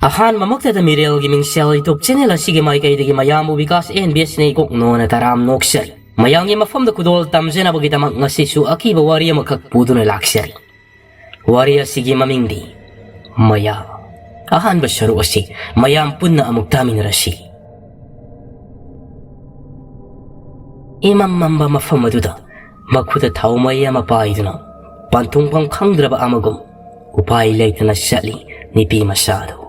ꯑꯍꯥꯟꯕꯃꯛꯇꯗ ꯃꯤꯔꯦꯜꯒꯤ ꯃꯤꯡꯁꯦꯜ YouTube channel ꯑꯁꯤꯒꯤ ꯃꯥꯏꯀꯩꯗꯒꯤ ꯃꯌꯥꯝꯕꯨ ꯕꯤꯀꯥꯁ NBSꯅ ꯏꯀꯣꯛꯅꯣꯅ ꯇꯔꯥꯝ ꯅꯣꯛꯆꯔꯤ꯫ ꯃꯌꯥꯝꯒꯤ ꯃꯐꯝꯗ ꯈꯨꯗꯣꯜ ꯇꯝꯖꯅꯕꯒꯤꯗꯃꯛ ꯉꯁꯤꯁꯨ ꯑꯀꯤꯕ ꯋꯥꯔꯤ ꯑꯃꯈꯛ ꯄꯨꯗꯨꯅ ꯂꯥꯛꯆꯔꯤ꯫ ꯋꯥꯔꯤ ꯑꯁꯤꯒꯤ ꯃꯃꯤꯡꯗꯤ ꯃꯌꯥ꯫ ꯑꯍꯥꯟꯕ ꯁꯔꯨꯛ ꯑꯁꯤ ꯃꯌꯥꯝ ꯄꯨꯟꯅ ꯑꯃꯨꯛ ꯇꯥꯃꯤꯟꯅꯔꯁꯤ꯫ ꯏꯃꯝ ꯃꯝꯕ ꯃꯐꯝ ꯑꯗꯨꯗ ꯃꯈꯨꯗ ꯊꯥꯎ ꯃꯩ ꯑꯃ ꯄꯥꯏꯗꯨꯅ ꯄꯟꯊꯨꯡꯐꯝ ꯈꯪꯗ꯭ꯔꯕ ꯑꯃꯒꯨꯝ ꯎꯄꯥꯏ ꯂꯩꯇꯅ ꯆꯠꯂꯤ ꯅꯨꯄꯤ ꯃꯆꯥꯗꯨ꯫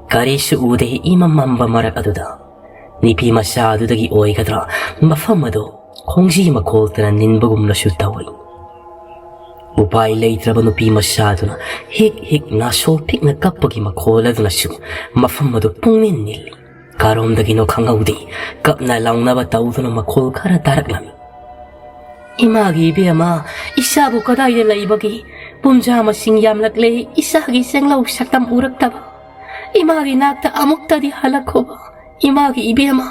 ꯀꯔꯤꯁꯨ ꯎꯗꯦ ꯏꯃꯝ ꯃꯝꯕ ꯃꯔꯛ ꯑꯗꯨꯗ꯫ ꯅꯨꯄꯤ ꯃꯆꯥꯗꯨꯗꯒꯤ ꯑꯣꯏꯒꯗ꯭ꯔꯥ ꯃꯐꯝ ꯑꯗꯨ ꯈꯣꯡꯖꯤ ꯃꯈꯣꯜꯇꯅ ꯅꯤꯟꯕꯒꯨꯝꯅꯁꯨ ꯇꯧꯏ꯫ ꯎꯄꯥꯏ ꯂꯩꯇ꯭ꯔꯕ ꯅꯨꯄꯤ ꯃꯆꯥꯗꯨꯅ ꯍꯤꯛ ꯍꯤꯛ ꯅꯥꯁꯣꯜ ꯄꯤꯛꯅ ꯀꯞꯄꯒꯤ ꯃꯈꯣꯜ ꯑꯗꯨꯅꯁꯨ ꯃꯐꯝ ꯑꯗꯨ ꯄꯨꯡꯅꯤꯟ ꯅꯤꯜꯂꯤ꯫ ꯀꯔꯣꯝꯗꯒꯤꯅꯣ ꯈꯪꯍꯧꯗꯦ ꯀꯞꯅ ꯂꯥꯎꯅꯕ ꯇꯧꯗꯨꯅ ꯃꯈꯣꯜ ꯈꯔ ꯇꯥꯔꯛꯂꯝꯃꯤ꯫ ꯏꯃꯥꯒꯤ ꯏꯕꯦꯝꯃ, ꯏꯆꯥꯕꯨ ꯀꯗꯥꯏꯗ ꯂꯩꯕꯒꯦ? ꯄꯨꯡꯖꯥ ꯃꯁꯤꯡ ꯌꯥꯝꯂꯛꯂꯦ, ꯏꯆꯥꯒꯤ ꯆꯦꯡꯂꯧ ꯁꯛꯇꯝ ꯎꯔꯛꯇꯕ꯫ ꯏꯃꯥꯒꯤ ꯅꯥꯛꯇ ꯑꯃꯨꯛꯇꯗꯤ ꯍꯜꯂꯛꯈꯣꯕ, ꯏꯃꯥꯒꯤ ꯏꯕꯦꯝꯃ꯫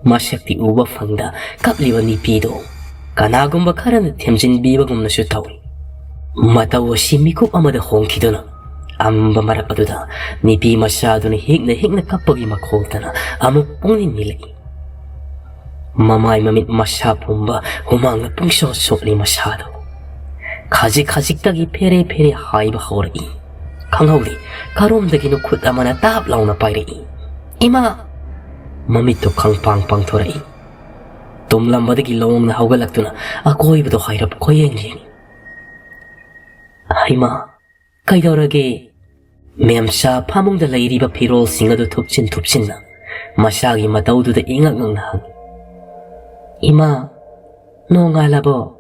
ꯃꯁꯛꯇꯤ ꯎꯕ ꯐꯪꯗ ꯀꯞꯂꯤꯕ ꯅꯨꯄꯤꯗꯣ ꯀꯅꯥꯒꯨꯝꯕ ꯈꯔꯅ ꯊꯦꯝꯖꯤꯟꯕꯤꯕꯒꯨꯝꯅꯁꯨ ꯇꯧꯏ꯫ ꯃꯇꯧ ꯑꯁꯤ ꯃꯤꯀꯨꯞ ꯑꯃꯗ ꯍꯣꯡꯈꯤꯗꯨꯅ ꯑꯃꯝꯕ ꯃꯔꯛ ꯑꯗꯨꯗ ꯅꯨꯄꯤ ꯃꯆꯥꯗꯨꯅ ꯍꯤꯛꯅ ꯍꯤꯛꯅ ꯀꯞꯄꯒꯤ ꯃꯈꯣꯜꯇꯅ ꯑꯃꯨꯛ ꯄꯨꯡꯅꯤꯟ ꯅꯤꯜꯂꯛꯏ꯫ ꯃꯃꯥꯏ ꯃꯃꯤꯠ ꯃꯁꯥ ꯄꯨꯝꯕ ꯍꯨꯃꯥꯡꯅ ꯄꯨꯡꯁꯣꯠ ꯁꯣꯠꯂꯤ ꯃꯁꯥꯗꯣ꯫ ꯈꯖꯤꯛ ꯈꯖꯤꯛꯇꯒꯤ ꯐꯦꯔꯦ ꯐꯦꯔꯦ ꯍꯥꯏꯕ ꯍꯧꯔꯛꯏ꯫ ꯈꯪꯍꯧꯗꯦ ꯀꯔꯣꯝꯗꯒꯤꯅꯣ ꯈꯨꯠ ꯑꯃꯅ ꯇꯥꯞ ꯂꯥꯎꯅ ꯄꯥꯏꯔꯛꯏ꯫ ꯏꯃꯥ! ꯃꯃꯤꯠꯇꯨ ꯈꯪꯄꯥꯡ ꯄꯥꯡꯊꯣꯔꯛꯏ꯫ ꯇꯨꯝꯂꯝꯕꯗꯒꯤ ꯂꯣꯡꯅ ꯍꯧꯒꯠꯂꯛꯇꯨꯅ ꯑꯀꯣꯏꯕꯗꯣ ꯍꯥꯏꯔꯞ ꯀꯣꯏꯌꯦꯡ ꯌꯦꯡꯉꯤ꯫ ꯍꯩꯃꯥ! ꯀꯩꯗꯧꯔꯒꯦ? ꯃꯦꯝꯆꯥ ꯐꯃꯨꯡꯗ ꯂꯩꯔꯤꯕ ꯐꯤꯔꯣꯜꯁꯤꯡ ꯑꯗꯨ ꯊꯨꯞꯆꯤꯟ ꯊꯨꯞꯆꯤꯟꯅ ꯃꯁꯥꯒꯤ ꯃꯇꯧꯗꯨꯗ ꯏꯉꯛ ꯉꯛꯅ ꯍꯪꯉꯤ꯫ ꯏꯃꯥ, ꯅꯣꯡꯉꯥꯜꯂꯕꯣ?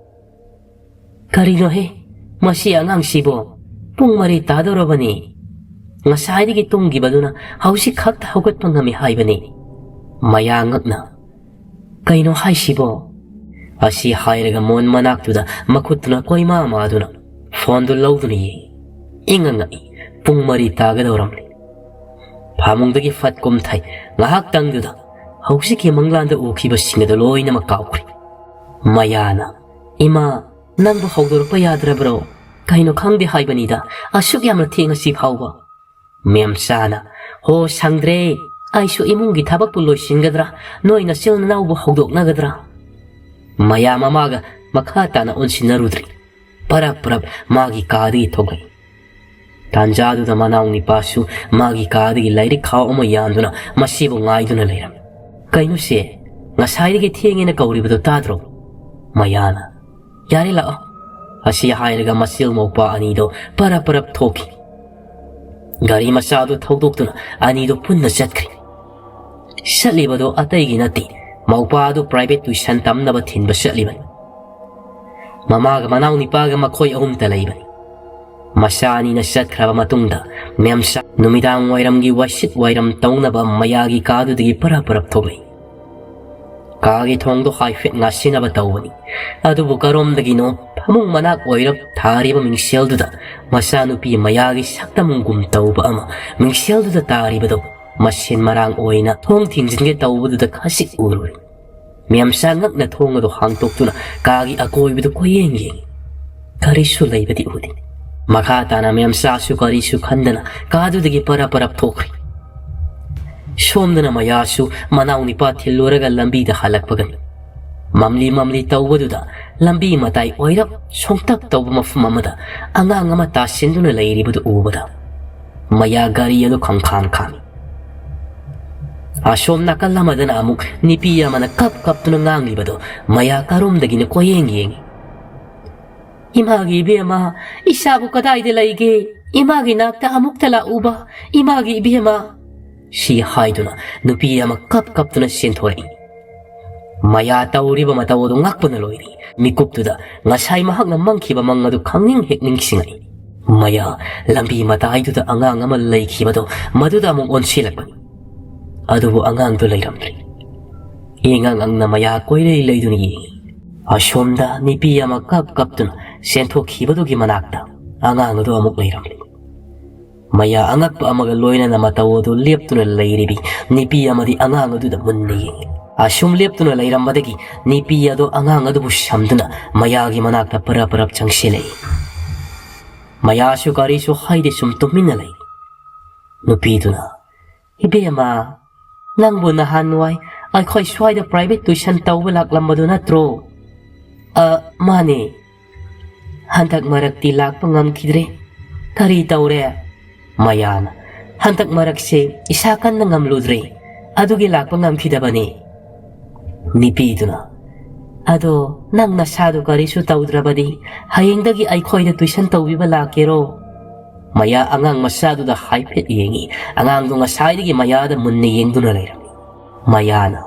ꯀꯔꯤꯅꯣꯍꯦ ꯃꯁꯤ ꯑꯉꯥꯡꯁꯤꯕꯣ? ꯄꯨꯡ 4 ꯇꯥꯗꯧꯔꯕꯅꯤ꯫ ꯉꯁꯥꯏꯗꯒꯤ ꯇꯨꯝꯈꯤꯕꯗꯨꯅ ꯍꯧꯖꯤꯛ ꯈꯛꯇ ꯍꯧꯒꯠꯄ ꯉꯝꯃꯤ ꯍꯥꯏꯕꯅꯤ꯫ ꯃꯌꯥ ꯉꯛꯅ ꯀꯩꯅꯣ ꯍꯥꯏꯁꯤꯕꯣ? ꯑꯁꯤ ꯍꯥꯏꯔꯒ ꯃꯣꯟ ꯃꯅꯥꯛꯇꯨꯗ ꯃꯈꯨꯠꯇꯨꯅ ꯀꯣꯏꯃꯥ ꯃꯥꯗꯨꯅ ꯐꯣꯟꯗꯨ ꯂꯧꯗꯨꯅ ꯌꯦꯡꯉꯤ꯫ ꯏꯉꯛ ꯉꯛꯏ ꯄꯨꯡ 4 ꯇꯥꯒꯗꯧꯔꯝꯂꯦ꯫ ꯐꯃꯨꯡꯗꯒꯤ ꯐꯠ ꯀꯨꯝꯊꯩ ꯉꯥꯏꯍꯥꯛꯇꯪꯗꯨꯗ ꯍꯧꯖꯤꯛꯀꯤ ꯃꯪꯂꯥꯟꯗ ꯎꯈꯤꯕꯁꯤꯡ ꯑꯗꯨ ꯂꯣꯏꯅꯃꯛ ꯀꯥꯎꯈ꯭ꯔꯦ꯫ ꯃꯌꯥꯅ ꯏꯃꯥ, ꯅꯪꯕꯨ ꯍꯧꯗꯣꯔꯛꯄ ꯌꯥꯗ꯭ꯔꯕ꯭ꯔꯣ? ꯀꯩꯅꯣ ꯈꯪꯗꯦ ꯍꯥꯏꯕꯅꯤꯗ, ꯑꯁꯨꯛ ꯌꯥꯝꯅ ꯊꯦꯡꯉꯁꯤ ꯐꯥꯎꯕ꯫ ꯃꯦꯝꯆꯥꯅ ꯍꯣ ꯁꯪꯗ꯭ꯔꯦ, ꯑꯩꯁꯨ ꯏꯃꯨꯡꯒꯤ ꯊꯕꯛꯄꯨ ꯂꯣꯏꯁꯤꯟꯒꯗ꯭ꯔꯥ, ꯅꯣꯏ ꯅꯆꯤꯜ ꯅꯅꯥꯎꯕꯨ ꯍꯧꯗꯣꯛꯅꯒꯗ꯭ꯔꯥ? ꯃꯌꯥ ꯃꯃꯥꯒ ꯃꯈꯥ ꯇꯥꯅ ꯑꯣꯟꯁꯤꯟꯅꯔꯨꯗ꯭ꯔꯤ꯫ ꯄꯔꯞ ꯄꯔꯞ ꯃꯥꯒꯤ ꯀꯥꯗꯒꯤ ꯊꯣꯛꯂꯛꯏ꯫ ꯇꯥꯟꯖꯥꯗꯨꯗ ꯃꯅꯥꯎ ꯅꯤꯄꯥꯁꯨ ꯃꯥꯒꯤ ꯀꯥꯗꯒꯤ ꯂꯥꯏꯔꯤꯛ ꯈꯥꯎ ꯑꯃ ꯌꯥꯟꯗꯨꯅ ꯃꯁꯤꯕꯨ ꯉꯥꯏꯗꯨꯅ ꯂꯩꯔꯝꯃꯤ꯫ ꯀꯩꯅꯣꯁꯦ, ꯉꯁꯥꯏꯗꯒꯤ ꯊꯦꯡꯉꯦꯅ ꯀꯧꯔꯤꯕꯗꯣ ꯇꯥꯗ꯭ꯔꯣ? ꯃꯌꯥꯅ ꯌꯥꯔꯦ ꯂꯥꯛꯑꯣ꯫ ꯑꯁꯤ ꯍꯥꯏꯔꯒ ꯃꯆꯤꯜ ꯃꯧꯄꯥ ꯑꯅꯤꯗꯣ ꯄꯔꯞ ꯄꯔꯞ ꯊꯣꯛꯈꯤ꯫ ꯒꯥꯔꯤ ꯃꯆꯥꯗꯨ ꯊꯧꯗꯣꯛꯇꯨꯅ ꯑꯅꯤꯗꯨ ꯄꯨꯟꯅ ꯆꯠꯈ꯭ꯔꯤ꯫ ꯆꯠꯂꯤꯕꯗꯣ ꯑꯇꯩꯒꯤ ꯅꯠꯇꯦ, ꯃꯧꯄꯥꯗꯨ ꯄ꯭ꯔꯥꯏꯚꯦꯠ ꯇꯨꯏꯁꯟ ꯇꯝꯅꯕ ꯊꯤꯟꯕ ꯆꯠꯂꯤꯕꯅꯤ꯫ ꯃꯃꯥꯒ ꯃꯅꯥꯎ ꯅꯤꯄꯥꯒ ꯃꯈꯣꯏ ꯑꯍꯨꯝꯇ ꯂꯩꯕꯅꯤ꯫ ꯃꯆꯥ ꯑꯅꯤꯅ ꯆꯠꯈ꯭ꯔꯕ ꯃꯇꯨꯡꯗ ꯃꯦꯝꯆꯥ ꯅꯨꯃꯤꯗꯥꯡ ꯋꯥꯏꯔꯝꯒꯤ ꯋꯥꯏꯁꯤꯠ ꯋꯥꯏꯔꯝ ꯇꯧꯅꯕ ꯃꯌꯥꯒꯤ ꯀꯥꯗꯨꯗꯒꯤ ꯄꯔꯞ ꯄꯔꯞ ꯊꯣꯛꯂꯛꯏ꯫ ꯀꯥꯒꯤ ꯊꯣꯡꯗꯣ ꯍꯥꯏꯐꯦꯠ ꯉꯥꯁꯤꯟꯅꯕ ꯇꯧꯕꯅꯤ꯫ ꯑꯗꯨꯕꯨ ꯀꯔꯣꯝꯗꯒꯤꯅꯣ ꯐꯃꯨꯡ ꯃꯅꯥꯛ ꯑꯣꯏꯔꯞ ꯊꯥꯔꯤꯕ ꯃꯤꯡꯁꯦꯜꯗꯨꯗ ꯃꯆꯥꯅꯨꯄꯤ ꯃꯌꯥꯒꯤ ꯁꯛꯇꯝꯒꯨꯝ ꯇꯧꯕ ꯑꯃ ꯃꯤꯡꯁꯦꯜꯗꯨꯗ ꯇꯥꯔꯤꯕꯗꯣ ꯃꯁꯤꯟ ꯃꯔꯥꯡ ꯑꯣꯏꯅ ꯊꯣꯡ ꯊꯤꯡꯖꯤꯟꯒꯦ ꯇꯧꯕꯗꯨꯗ ꯈꯖꯤꯛ ꯎꯔꯨꯔꯦ꯫ ꯃꯦꯝꯆꯥ ꯉꯛꯅ ꯊꯣꯡ ꯑꯗꯨ ꯍꯥꯡꯇꯣꯛꯇꯨꯅ ꯀꯥꯒꯤ ꯑꯀꯣꯏꯕꯗꯨ ꯀꯣꯏꯌꯦꯡ ꯌꯦꯡꯉꯤ꯫ ꯀꯔꯤꯁꯨ ꯂꯩꯕꯗꯤ ꯎꯗꯦ꯫ ꯃꯈꯥ ꯇꯥꯅ ꯃꯦꯝꯆꯥꯁꯨ ꯀꯔꯤꯁꯨ ꯈꯟꯗꯅ ꯀꯥꯗꯨꯗꯒꯤ ꯄꯔꯞ ꯄꯔꯞ ꯊꯣꯛꯈ꯭ꯔꯤ꯫ ꯁꯣꯝꯗꯅ ꯃꯌꯥꯁꯨ ꯃꯅꯥꯎ ꯅꯤꯄꯥ ꯊꯤꯜꯂꯨꯔꯒ ꯂꯝꯕꯤꯗ ꯍꯜꯂꯛꯄꯒꯅꯤ꯫ ꯃꯝꯂꯤ ꯃꯝꯂꯤ ꯇꯧꯕꯗꯨꯗ ꯂꯝꯕꯤ ꯃꯇꯥꯏ ꯑꯣꯏꯔꯞ ꯁꯣꯡꯇꯛ ꯇꯧꯕ ꯃꯐꯝ ꯑꯃꯗ ꯑꯉꯥꯡ ꯑꯃ ꯇꯥꯁꯤꯟꯗꯨꯅ ꯂꯩꯔꯤꯕꯗꯨ ꯎꯕꯗ ꯃꯌꯥ ꯒꯥꯔꯤ ꯑꯗꯨ ꯈꯪꯈꯥꯡ ꯈꯥꯡꯉꯤ꯫ ꯑꯁꯣꯝ ꯅꯥꯀꯜ ꯑꯃꯗꯅ ꯑꯃꯨꯛ ꯅꯨꯄꯤ ꯑꯃꯅ ꯀꯞ ꯀꯞꯇꯨꯅ ꯉꯥꯡꯂꯤꯕꯗꯣ ꯃꯌꯥ ꯀꯔꯣꯝꯗꯒꯤꯅ ꯀꯣꯏꯌꯦꯡ ꯌꯦꯡꯉꯤ꯫ ꯏꯃꯥꯒꯤ ꯏꯕꯦꯝꯃ, ꯏꯆꯥꯕꯨ ꯀꯗꯥꯏꯗ ꯂꯩꯒꯦ? ꯏꯃꯥꯒꯤ ꯅꯥꯛꯇ ꯑꯃꯨꯛꯇ ꯂꯥꯛꯎꯕ, ꯏꯃꯥꯒꯤ ꯏꯕꯦꯝꯃ꯫ ꯁꯤ ꯍꯥꯏꯗꯨꯅ ꯅꯨꯄꯤ ꯑꯃ ꯀꯞ ꯀꯞꯇꯨꯅ ꯆꯦꯟꯊꯣꯔꯛꯏ꯫ ꯃꯌꯥ ꯇꯧꯔꯤꯕ ꯃꯇꯧ ꯑꯗꯨ ꯉꯛꯄꯅ ꯂꯣꯏꯔꯤ꯫ ꯃꯤꯀꯨꯞꯇꯨꯗ ꯉꯁꯥꯏ ꯃꯍꯥꯛꯅ ꯃꯪꯈꯤꯕ ꯃꯪ ꯑꯗꯨ ꯈꯪꯅꯤꯡ ꯍꯦꯛ ꯅꯤꯡꯁꯤꯡꯉꯛꯏ꯫ ꯃꯌꯥ ꯂꯝꯕꯤ ꯃꯇꯥꯏꯗꯨꯗ ꯑꯉꯥꯡ ꯑꯃ ꯂꯩꯈꯤꯕꯗꯣ ꯃꯗꯨꯗ ꯑꯃꯨꯛ ꯑꯣꯟꯁꯤꯜꯂꯛꯄꯅꯤ꯫ ꯑꯗꯨꯕꯨ ꯑꯉꯥꯡꯗꯨ ꯂꯩꯔꯝꯗ꯭ꯔꯤ꯫ ꯏꯉꯛ ꯉꯛꯅ ꯃꯌꯥ ꯀꯣꯏꯂꯩ ꯂꯩꯗꯨꯅ ꯌꯦꯡꯉꯤ꯫ ꯑꯁꯣꯝꯗ ꯅꯨꯄꯤ ꯑꯃ ꯀꯞ ꯀꯞꯇꯨꯅ ꯆꯦꯟꯊꯣꯛꯈꯤꯕꯗꯨꯒꯤ ꯃꯅꯥꯛꯇ ꯑꯉꯥꯡ ꯑꯗꯨ ꯑꯃꯨꯛ ꯂꯩꯔꯝꯂꯤ꯫ ꯃꯌꯥ ꯑꯉꯛꯄ ꯑꯃꯒ ꯂꯣꯏꯅꯅ ꯃꯇꯧ ꯑꯗꯨ ꯂꯦꯞꯇꯨꯅ ꯂꯩꯔꯤꯕꯤ ꯅꯨꯄꯤ ꯑꯃꯗꯤ ꯑꯉꯥꯡ ꯑꯗꯨꯗ ꯃꯨꯟꯅ ꯌꯦꯡꯉꯤ꯫ ꯑꯁꯨꯝ ꯂꯦꯞꯇꯨꯅ ꯂꯩꯔꯝꯕꯗꯒꯤ ꯅꯨꯄꯤ ꯑꯗꯨ ꯑꯉꯥꯡ ꯑꯗꯨꯕꯨ ꯁꯝꯗꯨꯅ ꯃꯌꯥꯒꯤ ꯃꯅꯥꯛꯇ ꯄꯔꯞ ꯄꯔꯞ ꯆꯪꯁꯤꯜꯂꯛꯏ꯫ ꯃꯌꯥꯁꯨ ꯀꯔꯤꯁꯨ ꯍꯥꯏꯗꯦ ꯁꯨꯝ ꯇꯨꯃꯤꯟꯅ ꯂꯩ꯫ Nupiduna, Ibema, Nangbu nahanway, ay ko'y sway da private tuition tawalak lambado na tro. Mani, hantak marak tilak pangam kidre, kari tawre, Mayana, hantak marak se, isakan ng amludre, ado gilak pangam kidabani. Nipiduna, ado, nang nasado kari su tawdrabadi, hayang dagi ay ko'y da tuition tawibalakiro. Maya angang masyado da haipet yengi, angang dunga sayagi maya da munni yeng duna layrami. Maya na,